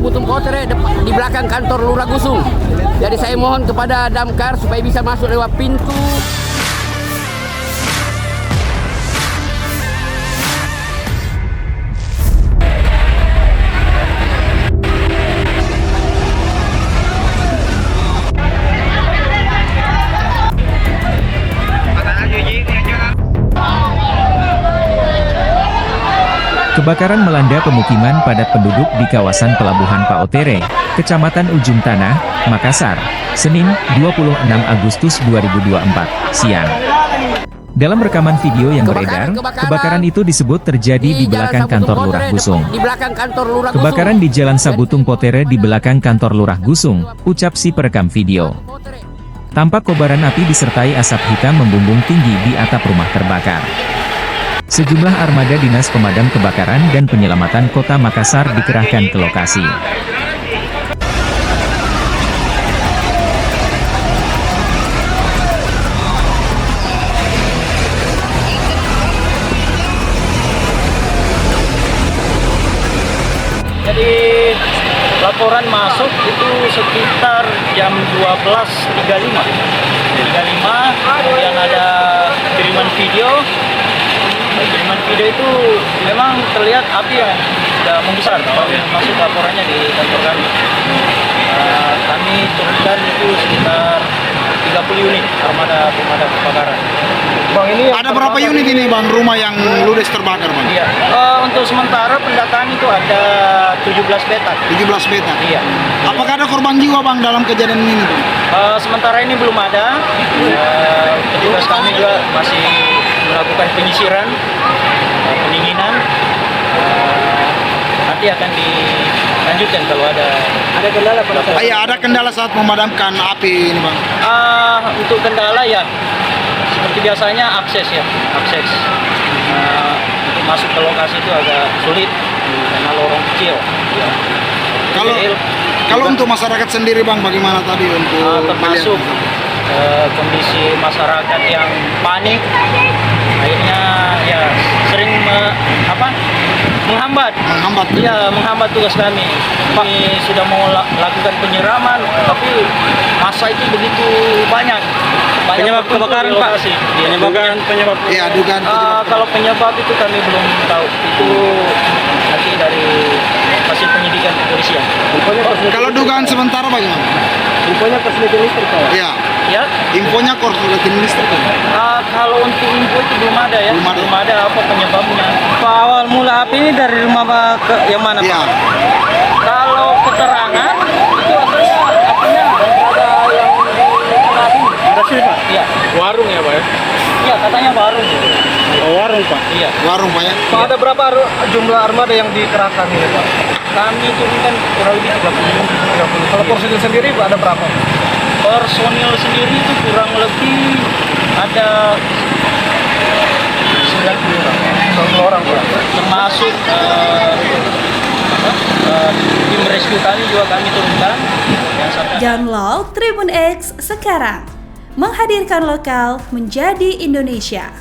Sabutung Potere di belakang kantor Lurah Gusung. Jadi saya mohon kepada damkar supaya bisa masuk lewat pintu. Kebakaran melanda pemukiman padat penduduk di kawasan Pelabuhan Paotere, Kecamatan Ujung Tanah, Makassar, Senin, 26 Agustus 2024, siang. Dalam rekaman video yang beredar, kebakaran itu disebut terjadi di belakang kantor Lurah Gusung. Kebakaran di Jalan Sabutung Potere di belakang kantor Lurah Gusung, ucap si perekam video. Tampak kobaran api disertai asap hitam membumbung tinggi di atap rumah terbakar. Sejumlah armada Dinas Pemadam Kebakaran dan Penyelamatan Kota Makassar dikerahkan ke lokasi. Jadi laporan masuk itu sekitar jam 12.35. Kemudian ada kiriman video. Kiriman video itu memang terlihat api yang sudah membesar. Masuk laporannya di kantor kami. Kami turunkan itu sekitar 30 unit armada pemadam kebakaran. Bang, ini ada berapa unit ini bang rumah yang ludes terbakar bang? Iya. Untuk sementara pendataan itu ada 17 petak. 17 petak? Iya. Apakah ada korban jiwa bang dalam kejadian ini bang? Sementara ini belum ada. Petugas kami juga masih melakukan penyisiran, pendinginan. Nanti akan dilanjutkan kalau ada kendala pada saat. Ada kendala saat memadamkan api ini bang? Untuk kendala ya seperti biasanya akses. Untuk masuk ke lokasi itu agak sulit karena lorong kecil. Ya. Kalau untuk masyarakat sendiri bang, bagaimana tadi untuk termasuk kondisi masyarakat yang panik, akhirnya ya sering menghambat tugas kami. Kami sudah mau lakukan penyiraman, tapi masa itu begitu banyak. Penyebab kebakaran Pak? Penyebab. Iya, dugaan. Kalau penyebab itu kami belum tahu. Itu nanti dari hasil penyidikan kepolisian. Kalau dugaan sementara bagaimana? Infonya korsleting listrik Pak? Iya. Ya. Infonya korsleting listrik. Kalau untuk info itu belum ada ya. Belum ada apa penyebabnya. Pak, awal mula api ini dari rumah Pak ke yang mana Pak? Iya. Kalau keterangan itu asalnya apinya ada yang api. Ada sini Pak? Iya. Warung ya Pak ya? Iya, katanya warung. Oh, warung Pak? Iya. Warung pak ya? Pak, ada berapa jumlah armada yang dikerahkan ini Pak? Kami turunkan kurang lebih 30. Kalau personil sendiri Pak ada berapa? Personil sendiri itu kurang lebih ada 90 orang Pak? termasuk tim rescue kami juga kami turunkan. Download Tribun X sekarang, menghadirkan lokal menjadi Indonesia.